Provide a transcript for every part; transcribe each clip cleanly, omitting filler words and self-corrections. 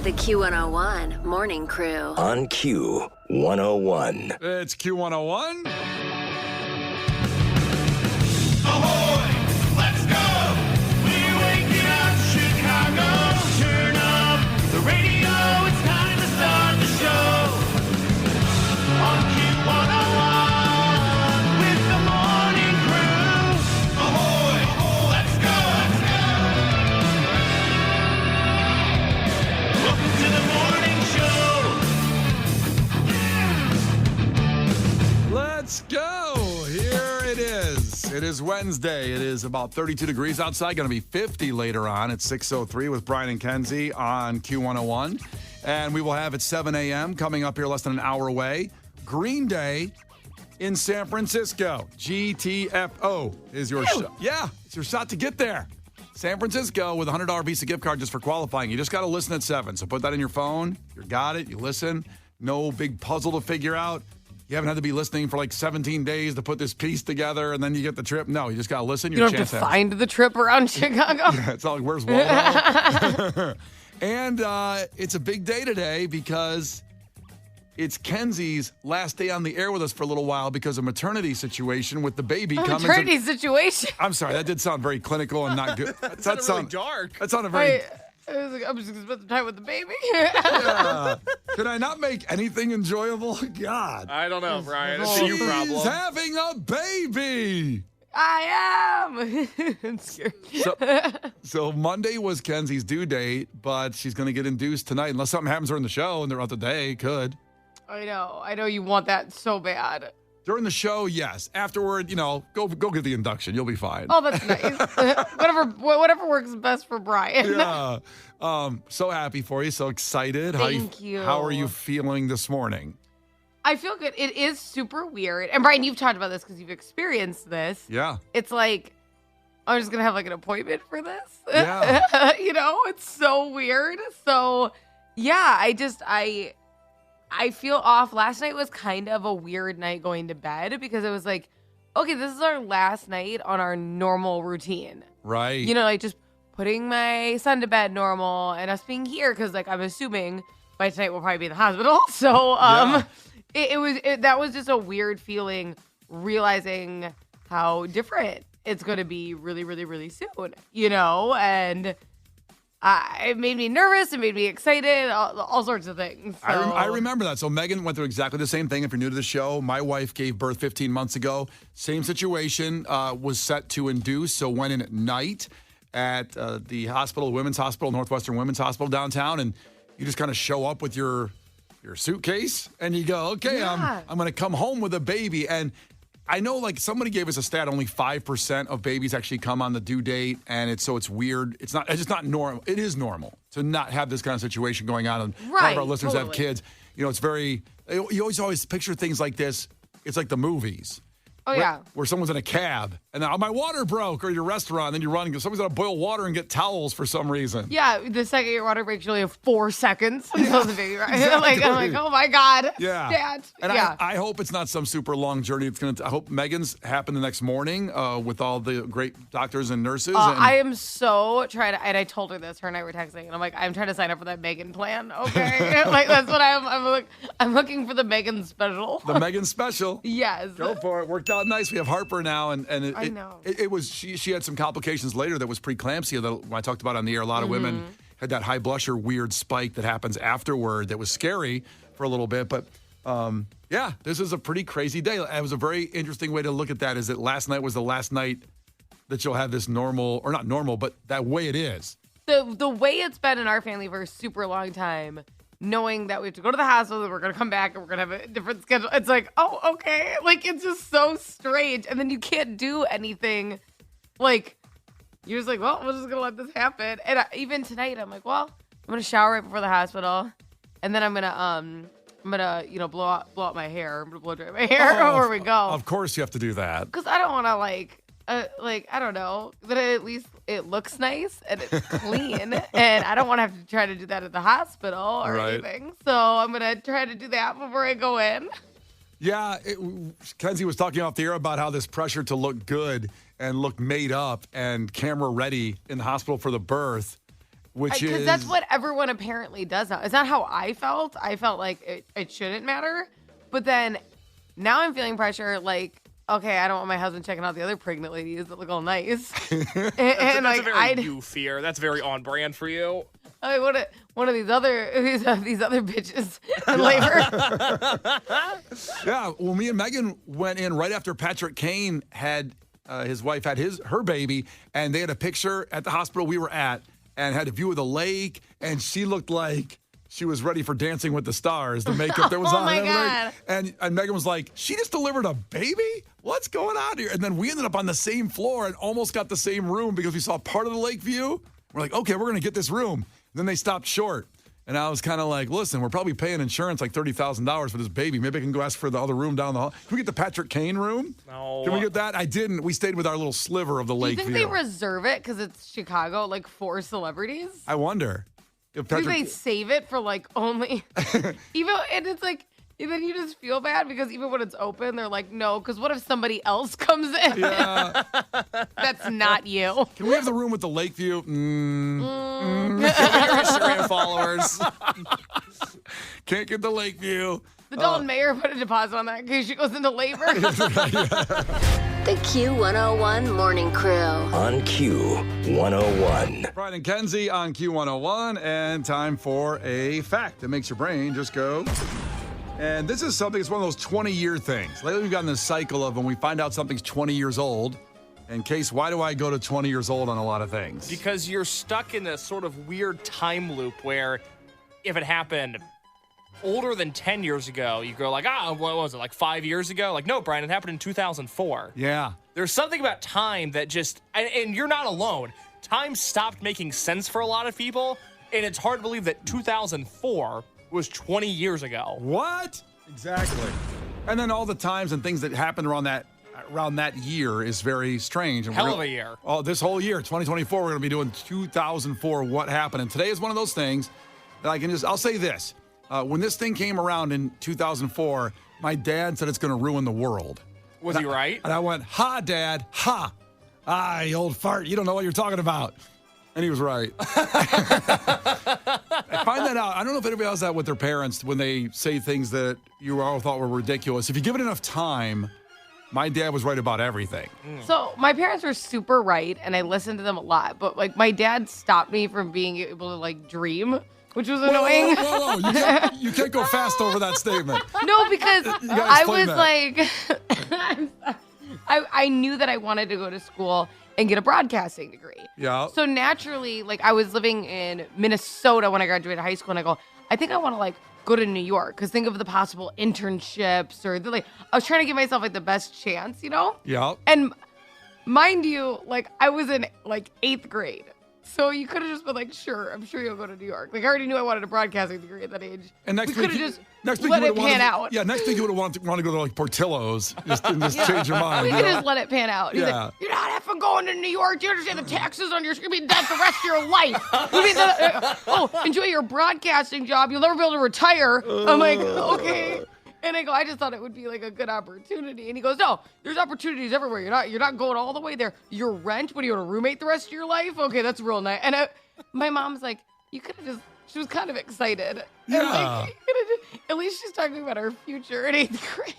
The Q101 Morning Crew. On Q101. It's Q101. Ahoy! Let's go! We're waking up Chicago. Turn up the radio. It's time to start the show. On Q101 with the morning crew. Ahoy! Let's go! Welcome to the morning show. Let's go. Here it is. It is Wednesday. It is about 32 degrees outside. Going to be 50 later on at 6:03 with Brian and Kenzie on Q101. And we will have at 7 a.m. coming up here less than an hour away. Green Day in San Francisco. GTFO is your shot. Yeah, it's your shot to get there. San Francisco with a $100 Visa gift card just for qualifying. You just got to listen at 7. So put that in your phone. You got it. You listen. No big puzzle to figure out. You haven't had to be listening for like 17 days to put this piece together and then you get the trip. No, you just got to listen. You don't have to find the trip around Chicago. Yeah, it's all like, where's Waldo? And it's a big day today because it's Kenzie's last day on the air with us for a little while because of maternity situation with the baby coming. Maternity situation. I'm sorry, that did sound very clinical and not good. That sounded really dark. That sounded very... I was like, I'm just going to spend some time with the baby. Yeah. Could I not make anything enjoyable? God. I don't know, Brian. It's a you problem. She's having a baby. I am. I'm scared. So Monday was Kenzie's due date, but she's going to get induced tonight unless something happens during the show and they're out the day. Could. I know you want that so bad. During the show, yes. Afterward, go get the induction. You'll be fine. Oh, that's nice. whatever works best for Brian. Yeah. So happy for you. So excited. Thank you. How are you feeling this morning? I feel good. It is super weird. And Brian, you've talked about this because you've experienced this. Yeah. It's like, I'm just going to have like an appointment for this. Yeah. It's so weird. So, yeah, I feel off. Last night was kind of a weird night going to bed because it was like, okay, this is our last night on our normal routine. Right. Like just putting my son to bed normal and us being here because like I'm assuming by tonight we'll probably be in the hospital. So that was just a weird feeling realizing how different it's going to be really, really, really soon, and it made me nervous. It made me excited. All sorts of things. So. I remember that. So Megan went through exactly the same thing. If you're new to the show, my wife gave birth 15 months ago. Same situation, was set to induce. So went in at night at the hospital, Women's Hospital, Northwestern Women's Hospital downtown. And you just kind of show up with your suitcase and you go, okay, yeah. I'm going to come home with a baby. And I know, like, somebody gave us a stat, only 5% of babies actually come on the due date, and it's weird. It's just not normal. It is normal to not have this kind of situation going on. And a lot of our listeners have kids. It's very, you always picture things like this. It's like the movies. Oh, yeah. Where someone's in a cab and my water broke, or your restaurant, and then you run and someone's got to boil water and get towels for some reason. Yeah, the second your water breaks, you only have 4 seconds until the baby, right? Exactly. I'm like, oh my God. Yeah. Dad. And yeah. I hope it's not some super long journey. I hope Megan's happen the next morning with all the great doctors and nurses. I am so trying to, and I told her this, her and I were texting, and I'm like, I'm trying to sign up for that Megan plan, okay? Like, that's what I'm looking for the Megan special. The Megan special. Yes. Go for it. Worked out nice. We have Harper now, and I know. It was she had some complications later that was preeclampsia that when I talked about on the air. A lot of women had that high blusher weird spike that happens afterward that was scary for a little bit. But yeah, this is a pretty crazy day. It was a very interesting way to look at that. Is that last night was the last night that you'll have this normal, or not normal, but that way it is. The way it's been in our family for a super long time. Knowing that we have to go to the hospital, and we're going to come back, and we're going to have a different schedule. It's like, oh, okay. Like, it's just so strange. And then you can't do anything. Like, you're just like, well, we're just going to let this happen. And even tonight, I'm like, well, I'm going to shower right before the hospital. And then I'm going to, blow out my hair. I'm going to blow dry my hair before we go. Of course you have to do that. Because I don't want to, I don't know, but at least it looks nice and it's clean. And I don't want to have to try to do that at the hospital or anything. So I'm going to try to do that before I go in. Yeah, Kenzie was talking off the air about how this pressure to look good and look made up and camera ready in the hospital for the birth. which Because is that's what everyone apparently does now. It's not how I felt. I felt like it shouldn't matter. But then now I'm feeling pressure like, okay, I don't want my husband checking out the other pregnant ladies that look all nice. That's like, a very you fear. That's very on brand for you. I mean, one of these other bitches in labor. Yeah, well, me and Megan went in right after Patrick Kane had his wife had her baby, and they had a picture at the hospital we were at, and had a view of the lake, and she looked like she was ready for Dancing with the Stars. The makeup that was Oh on, my and God. everything. And Megan was like, "She just delivered a baby? What's going on here?" And then we ended up on the same floor and almost got the same room because we saw part of the lake view. We're like, "Okay, we're gonna get this room." Then they stopped short. And I was kind of like, listen, we're probably paying insurance like $30,000 for this baby. Maybe I can go ask for the other room down the hall. Can we get the Patrick Kane room? No. Can we get that? I didn't. We stayed with our little sliver of the Do you lake think view. they reserve it because it's Chicago, like for celebrities? I wonder if Do Patrick. they save it for like only even? And it's like, and then you just feel bad because even when it's open, they're like, no, because what if somebody else comes in? Yeah. That's not you. Can we have the room with the lake view? Your Instagram followers. Can't get the lake view. The Dalton Mayor put a deposit on that in case she goes into labor. The Q101 Morning Crew. On Q101. Brian and Kenzie on Q101, and time for a fact that makes your brain just go. And this is something, it's one of those 20-year things. Lately, we've gotten this cycle of when we find out something's 20 years old. And Case, why do I go to 20 years old on a lot of things? Because you're stuck in this sort of weird time loop where if it happened older than 10 years ago, you go like, what was it, like 5 years ago? Like, no, Brian, it happened in 2004. Yeah. There's something about time that just, and you're not alone. Time stopped making sense for a lot of people, and it's hard to believe that 2004 was 20 years ago. What? Exactly. And then all the times and things that happened around that year is very strange. And Hell of a year. Oh, this whole year, 2024, we're going to be doing 2004, what happened. And today is one of those things that I'll say this. When this thing came around in 2004, my dad said it's going to ruin the world. Was he right? And I went, ha, Dad, ha. Ah, you old fart, you don't know what you're talking about. And he was right. I find that out. I don't know if anybody has that with their parents when they say things that you all thought were ridiculous. If you give it enough time, my dad was right about everything. So my parents were super right, and I listened to them a lot. But like my dad stopped me from being able to like dream, which was annoying. Whoa. You can't go fast over that statement. No, because gotta I explain was that. like, I knew that I wanted to go to school and get a broadcasting degree. Yeah. So naturally, like I was living in Minnesota when I graduated high school, and I go, I think I want to like go to New York because think of the possible internships or like I was trying to give myself like the best chance, you know? Yeah. And mind you, like I was in like 8th grade. So you could have just been like, sure, I'm sure you'll go to New York. Like I already knew I wanted a broadcasting degree at that age. And next we week, could have just next week let you it would've pan wanted- out. Yeah, next week you would want to go to like Portillo's and just change your mind. We you could know? just let it pan out. He's Yeah. like, you're not effing going to New York. Do you understand the taxes on your, you're going to be dead the rest of your life. You mean enjoy your broadcasting job. You'll never be able to retire. I'm like, okay. And I go, I just thought it would be like a good opportunity. And he goes, no, there's opportunities everywhere. You're not going all the way there. Your rent, what are you going to roommate the rest of your life? Okay, that's real nice. And my mom's like, you could have just, she was kind of excited. And Yeah. like, you coulda just- at least she's talking about her future in 8th grade.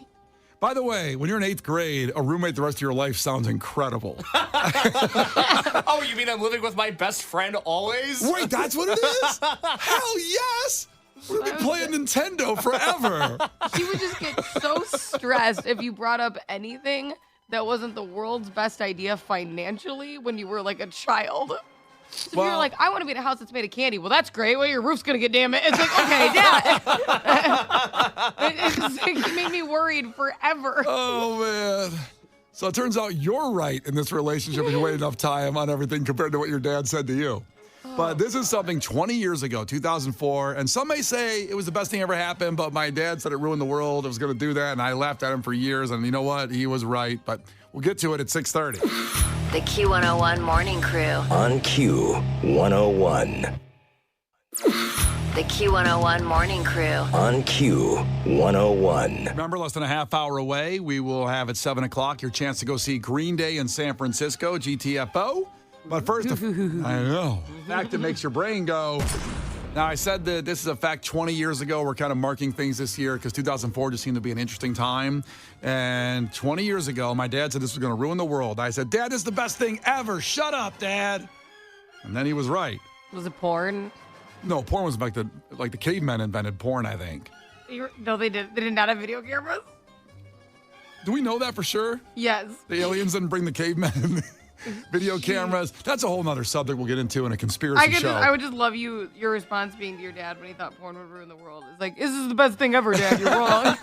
By the way, when you're in 8th grade, a roommate the rest of your life sounds incredible. Oh, you mean I'm living with my best friend always? Wait, that's what it is? Hell yes! We're going to be playing Nintendo forever. She would just get so stressed if you brought up anything that wasn't the world's best idea financially when you were like a child. So if you're Well- like, I want to be in a house that's made of candy. Well, that's great. Well, your roof's going to get damaged. It's like, okay, Dad. It's just like, it made me worried forever. Oh, man. So it turns out you're right in this relationship if you wait enough time on everything compared to what your dad said to you. But this is something 20 years ago, 2004, and some may say it was the best thing ever happened, but my dad said it ruined the world. It was going to do that, and I laughed at him for years, and you know what? He was right, but we'll get to it at 6:30. The Q101 Morning Crew. On Q101. The Q101 Morning Crew. On Q101. Remember, less than a half hour away, we will have at 7 o'clock your chance to go see Green Day in San Francisco, GTFO. But first, I know. Fact that makes your brain go. Now, I said that this is a fact 20 years ago. We're kind of marking things this year because 2004 just seemed to be an interesting time. And 20 years ago, my dad said this was going to ruin the world. I said, Dad, this is the best thing ever. Shut up, Dad. And then he was right. Was it porn? No, porn was like the cavemen invented porn, I think. No, they did. They did not have video cameras. Do we know that for sure? Yes. The aliens didn't bring the cavemen video cameras. That's a whole nother subject we'll get into in a conspiracy show. I would just love your response being to your dad when he thought porn would ruin the world. It's like, this is the best thing ever, Dad. You're wrong.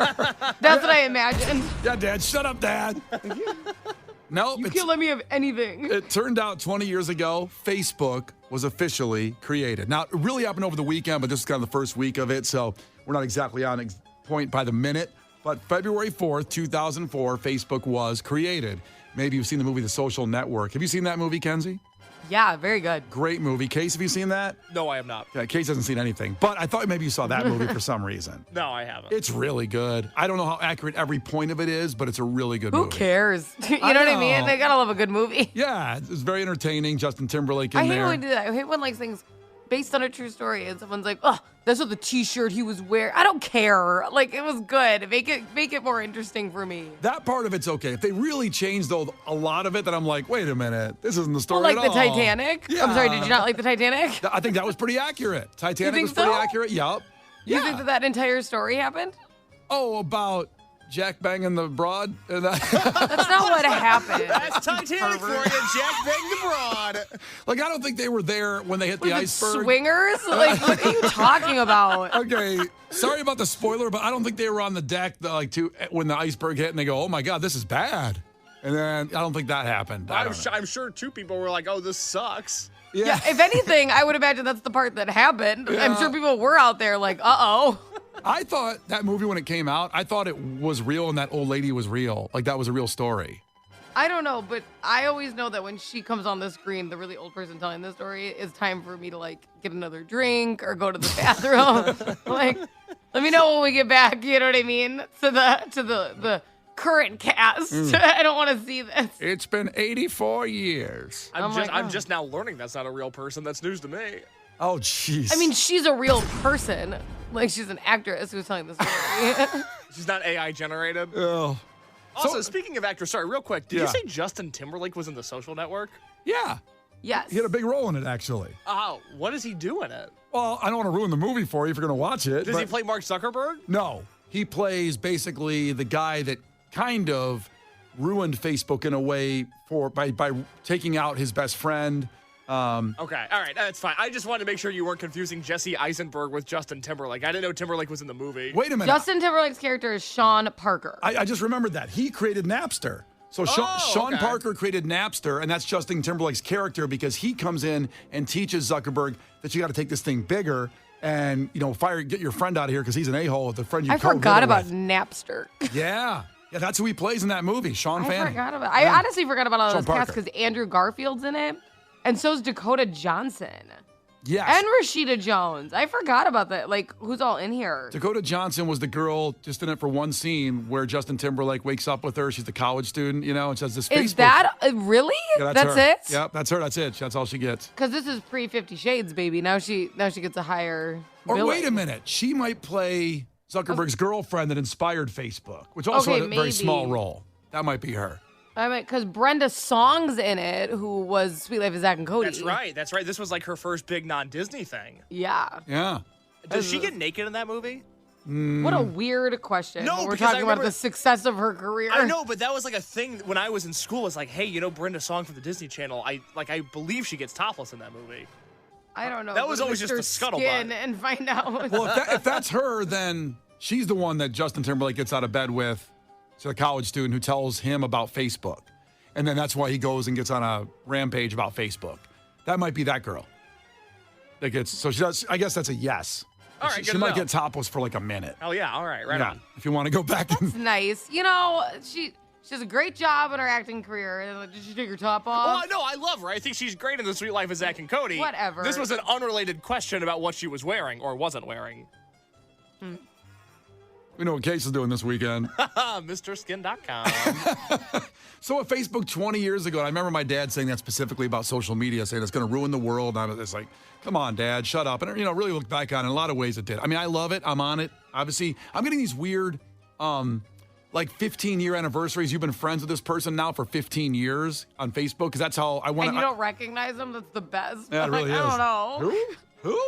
That's what I imagined. Yeah, Dad, shut up, Dad. Nope. You can't let me have anything. It turned out 20 years ago, Facebook was officially created. Now, it really happened over the weekend, but this is kind of the first week of it, so we're not exactly on point by the minute. But February 4th, 2004, Facebook was created. Maybe you've seen the movie The Social Network. Have you seen that movie, Kenzie? Yeah, very good. Great movie. Case, have you seen that? No, I have not. Yeah, Case hasn't seen anything. But I thought maybe you saw that movie for some reason. No, I haven't. It's really good. I don't know how accurate every point of it is, but it's a really good movie. Who cares? You know I what I know. mean? They gotta love a good movie. Yeah, it's very entertaining. Justin Timberlake in I hate there. when we do that. I hate when like things based on a true story and someone's like, oh, that's not the t-shirt he was wearing. I don't care. Like, it was good. Make it more interesting for me. That part of it's okay. If they really changed though a lot of it, then I'm like, wait a minute, this isn't the story Like at the all. Titanic? Yeah. I'm sorry, did you not like the Titanic? I think that was pretty accurate. Titanic think was pretty so? accurate. Yup. You think that entire story happened? Oh, about Jack banging the broad? That's not what happened. That's Titanic for you, Jack Bang the Broad. Like, I don't think they were there when they hit the Was it iceberg. swingers? Like, what are you talking about? Okay, sorry about the spoiler, but I don't think they were on the deck when the iceberg hit and they go, oh my God, this is bad. And then I don't think that happened. I'm sure two people were like, oh, this sucks. Yeah, if anything, I would imagine that's the part that happened. I'm sure people were out there like, uh-oh. I thought that movie when it came out, I thought it was real and that old lady was real. Like that was a real story. I don't know, but I always know that when she comes on the screen, the really old person telling the story, it's time for me to like get another drink or go to the bathroom. Like, let me know when we get back. You know what I mean? To the current cast. I don't want to see this. It's been 84 years. I'm just now learning that's not a real person. That's news to me. Oh, jeez. I mean, she's a real person. Like, she's an actress who's telling the story. She's not AI generated. Oh. Also, speaking of actors, sorry, real quick, did you Yeah. say Justin Timberlake was in The Social Network? Yeah. Yes. He had a big role in it, actually. Oh, what does he do in it? Well, I don't want to ruin the movie for you if you're going to watch it. Does he but- play Mark Zuckerberg? No. He plays basically the guy that kind of ruined Facebook in a way by taking out his best friend. Okay, all right, that's fine. I just wanted to make sure you weren't confusing Jesse Eisenberg with Justin Timberlake. I didn't know Timberlake was in the movie. Wait a minute. Justin Timberlake's character is Sean Parker. I just remembered that. He created Napster. So Sean okay. Parker created Napster, and that's Justin Timberlake's character because he comes in and teaches Zuckerberg that you got to take this thing bigger and, get your friend out of here because he's an a-hole, the friend you I forgot co-wrote about with. Napster. Yeah. Yeah, that's who he plays in that movie, Sean Fanning. I honestly forgot about all Sean those casts Parker. because Andrew Garfield's in it, and so's Dakota Johnson. Yes. And Rashida Jones. I forgot about that. Like, who's all in here? Dakota Johnson was the girl just in it for one scene where Justin Timberlake wakes up with her. She's the college student, and says this Is Facebook. that really? Yeah, that's her. it? Yep, that's her. That's it. That's all she gets. Because this is pre 50 Shades, baby. Now she gets a higher. Or billing. wait a minute. She might play Zuckerberg's girlfriend that inspired Facebook, which also Okay, had a very maybe. small role. That might be her. I mean, because Brenda Song's in it, who was Sweet Life of Zack and Cody. That's right. This was like her first big non-Disney thing. Yeah. Yeah. Does she get naked in that movie? What a weird question. No, when we're because I talking about remember- the success of her career. I know, but that was like a thing when I was in school. It's like, hey, Brenda Song from the Disney Channel. I believe she gets topless in that movie. I don't know. That was Go to always just Mr. the scuttlebutt. Skin and find out. Well, if that's her, then she's the one that Justin Timberlake gets out of bed with. She's a college student who tells him about Facebook. And then that's why he goes and gets on a rampage about Facebook. That might be that girl. That gets, so she does, I guess that's a yes. All right, She good to might know. get topless for like a minute. Oh yeah, all right, right Yeah. on. If you want to go back and Nice. She does a great job in her acting career. And, like, did she take her top Well, off? no, I love her. I think she's great in The Sweet Life of Zack and Cody. Whatever. This was an unrelated question about what she was wearing or wasn't wearing. We know what Case is doing this weekend. MrSkin.com. So at Facebook 20 years ago, and I remember my dad saying that specifically about social media, saying it's going to ruin the world. And I was like, come on, Dad, shut up. And, really looked back on it. In a lot of ways it did. I mean, I love it. I'm on it. Obviously, I'm getting these weird, 15-year anniversaries. You've been friends with this person now for 15 years on Facebook because that's how I want to. And you don't recognize them? That's the best. Yeah, it really is. I don't know. Who?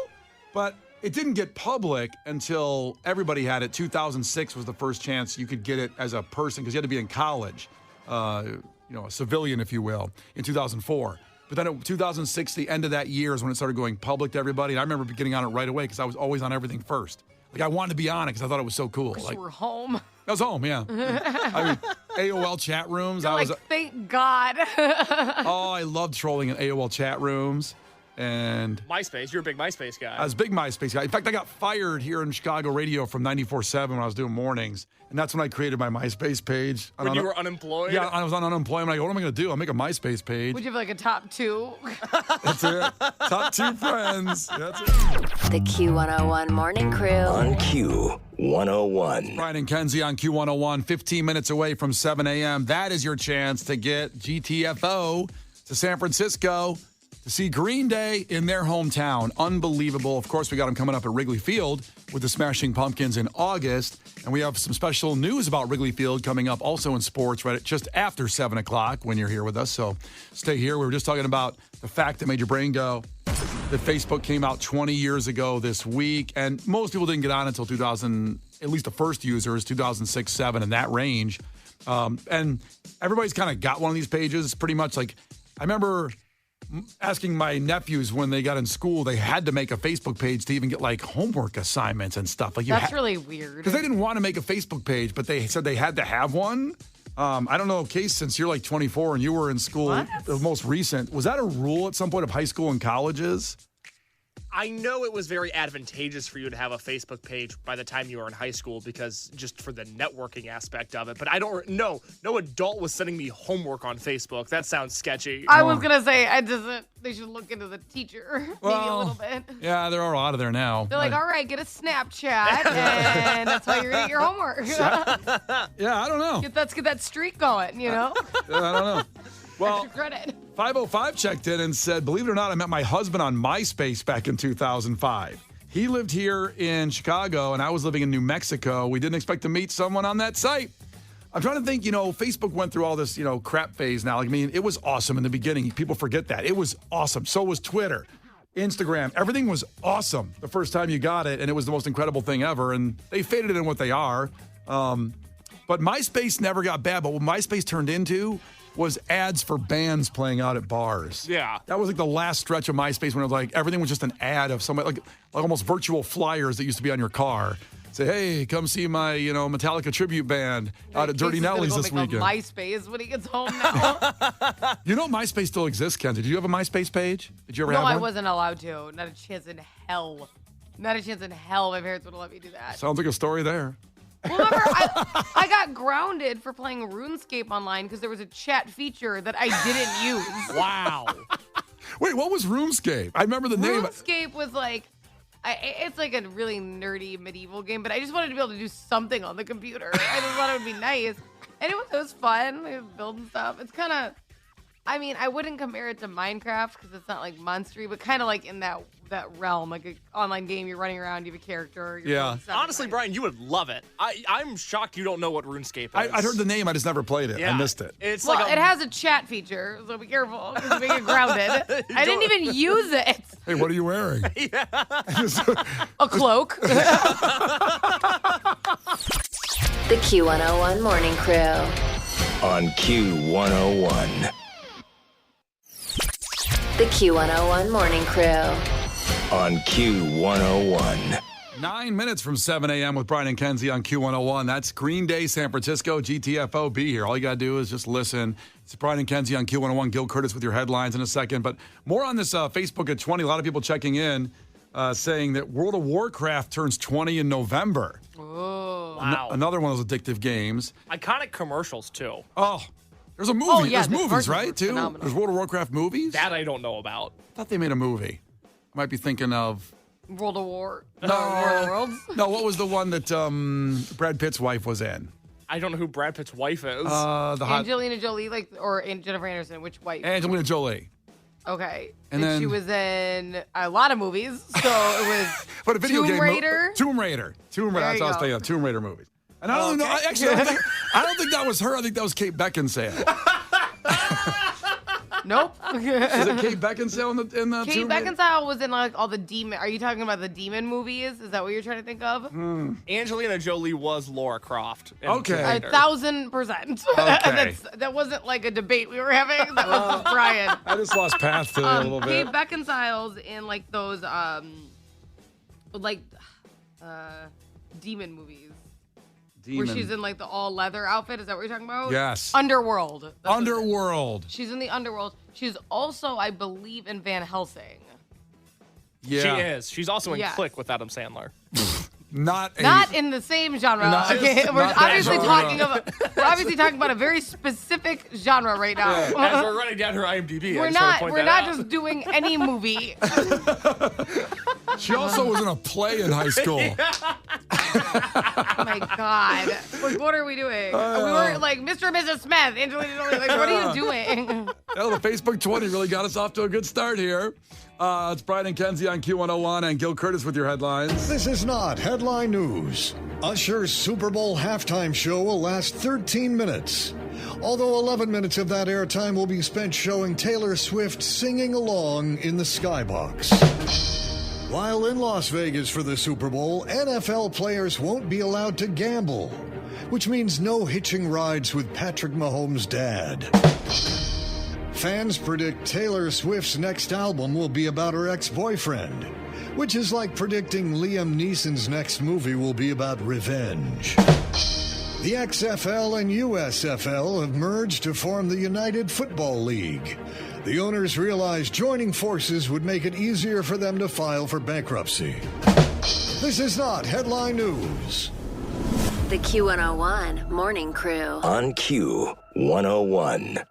But it didn't get public until everybody had it. 2006 was the first chance you could get it as a person because you had to be in college, a civilian, if you will, in 2004. But then in 2006, the end of that year is when it started going public to everybody. And I remember getting on it right away because I was always on everything first. Like I wanted to be on it because I thought it was so cool. Because Like you were home. I was home, yeah. I mean, AOL chat rooms. You're thank God. I loved trolling in AOL chat rooms. And MySpace. You're a big MySpace guy. I was a big MySpace guy. In fact, I got fired here in Chicago radio from 94.7 when I was doing mornings. And that's when I created my MySpace page. When you were unemployed? Yeah, I was on unemployment. I go, what am I going to do? I'll make a MySpace page. Would you have like a top 2? That's it. Top 2 friends. That's it. The Q101 Morning Crew. On Q101. Brian and Kenzie on Q101, 15 minutes away from 7 a.m. That is your chance to get GTFO to San Francisco to see Green Day in their hometown. Unbelievable. Of course, we got them coming up at Wrigley Field with the Smashing Pumpkins in August. And we have some special news about Wrigley Field coming up also in sports right at just after 7 o'clock when you're here with us. So stay here. We were just talking about the fact that made your brain go that Facebook came out 20 years ago this week. And most people didn't get on until 2000, at least the first users, 2006, 7, in that range. And everybody's kind of got one of these pages pretty much. Like, I remember asking my nephews when they got in school, they had to make a Facebook page to even get like homework assignments and stuff. Like That's really weird. Because they didn't want to make a Facebook page, but they said they had to have one. I don't know, Case, since you're like 24 and you were in school, the most recent, was that a rule at some point of high school and colleges? I know it was very advantageous for you to have a Facebook page by the time you were in high school because just for the networking aspect of it. But I don't know. No adult was sending me homework on Facebook. That sounds sketchy. I was going to say, they should look into the teacher maybe a little bit. Yeah, there are a lot of there now. They're like, all right, get a Snapchat, and that's how you're going to get your homework. Yeah, I don't know. Let's get that streak going, I don't know. Well, Extra credit. 505 checked in and said, believe it or not, I met my husband on MySpace back in 2005. He lived here in Chicago, and I was living in New Mexico. We didn't expect to meet someone on that site. I'm trying to think, Facebook went through all this, crap phase now. I mean, it was awesome in the beginning. People forget that. It was awesome. So was Twitter, Instagram. Everything was awesome the first time you got it, and it was the most incredible thing ever. And they faded in what they are. But MySpace never got bad. But what MySpace turned into was ads for bands playing out at bars. Yeah. That was like the last stretch of MySpace when it was like everything was just an ad of somebody, like almost virtual flyers that used to be on your car. Say, hey, come see my, Metallica tribute band out at Dirty Nelly's this weekend. MySpace when he gets home now. MySpace still exists, Kenzie. Did you have a MySpace page? Did you ever have one? No, I wasn't allowed to. Not a chance in hell. Not a chance in hell my parents would have let me do that. Sounds like a story there. Well, remember, I got grounded for playing RuneScape online because there was a chat feature that I didn't use. Wow. Wait, what was RuneScape? I remember the name. RuneScape was like, it's like a really nerdy medieval game, but I just wanted to be able to do something on the computer. I just thought it would be nice. And it was fun. We was building stuff. It's kind of, I wouldn't compare it to Minecraft because it's not like monstery, but kind of like in that realm, like an online game. You're running around, you have a character. Yeah. Honestly, Brian, you would love it. I'm shocked you don't know what RuneScape is. I heard the name. I just never played it. Yeah. I missed it. It's Well, like it has a chat feature, so be careful because you may get grounded. I didn't even use it. Hey, what are you wearing? A cloak. The Q101 Morning Crew. On Q101. The Q101 Morning Crew. On Q101. 9 minutes from 7 a.m. with Brian and Kenzie on Q101. That's Green Day, San Francisco, GTFO. Be here. All you got to do is just listen. It's Brian and Kenzie on Q101. Gil Curtis with your headlines in a second. But more on this Facebook at 20. A lot of people checking in saying that World of Warcraft turns 20 in November. Oh, wow. Another one of those addictive games. Iconic commercials, too. Oh, there's a movie. Oh, yeah, There's the movies, commercials right, were too? phenomenal. There's World of Warcraft movies? That I don't know about. I thought they made a movie. I might be thinking of... World of War. War of the Worlds. No, what was the one that Brad Pitt's wife was in? I don't know who Brad Pitt's wife is. The hot Angelina Jolie, or Jennifer Anderson. Which wife? Angelina Jolie. Okay. And And then- she was in a lot of movies. So it was But a video Tomb game. Raider. Tomb Raider. Tomb Raider. There That's you what I was go. thinking of. Tomb Raider movies. And I don't know. Okay. Actually, I don't think that was her. I think that was Kate Beckinsale. Nope. Is it Kate Beckinsale in the Kate Tomb Raider? Beckinsale was in like all the demon. Are you talking about the demon movies? Is that what you're trying to think of? Angelina Jolie was Laura Croft. in Okay. Tomb Raider. 1,000%. Okay. That wasn't like a debate we were having. That was Brian. I just lost path to it a little Kate bit. Beckinsale's in like those demon movies where Demon. she's in like the all leather outfit. Is that what you're talking about? Yes. Underworld. That's what it is. Underworld. She's in the Underworld. She's also, I believe, in Van Helsing. Yeah. She is. She's also in Yes. Click with Adam Sandler. Not a. Not in the same genre. Not- Okay, we're not that obviously genre. talking about a very specific genre right now. As we're running down her IMDb, I We're just want to not. point We're that not out. just doing any movie. She also was in a play in high school. Oh my God! Like, what are we doing? We were like Mr. and Mrs. Smith, Angelina Jolie. Like, what are you doing? Well, the Facebook 20 really got us off to a good start here. It's Brian and Kenzie on Q101 and Gil Curtis with your headlines. This is not headline news. Usher's Super Bowl halftime show will last 13 minutes. Although 11 minutes of that airtime will be spent showing Taylor Swift singing along in the skybox. While in Las Vegas for the Super Bowl, NFL players won't be allowed to gamble, which means no hitching rides with Patrick Mahomes' dad. Fans predict Taylor Swift's next album will be about her ex-boyfriend, which is like predicting Liam Neeson's next movie will be about revenge. The XFL and USFL have merged to form the United Football League. The owners realized joining forces would make it easier for them to file for bankruptcy. This is not headline news. The Q101 Morning Crew. On Q101.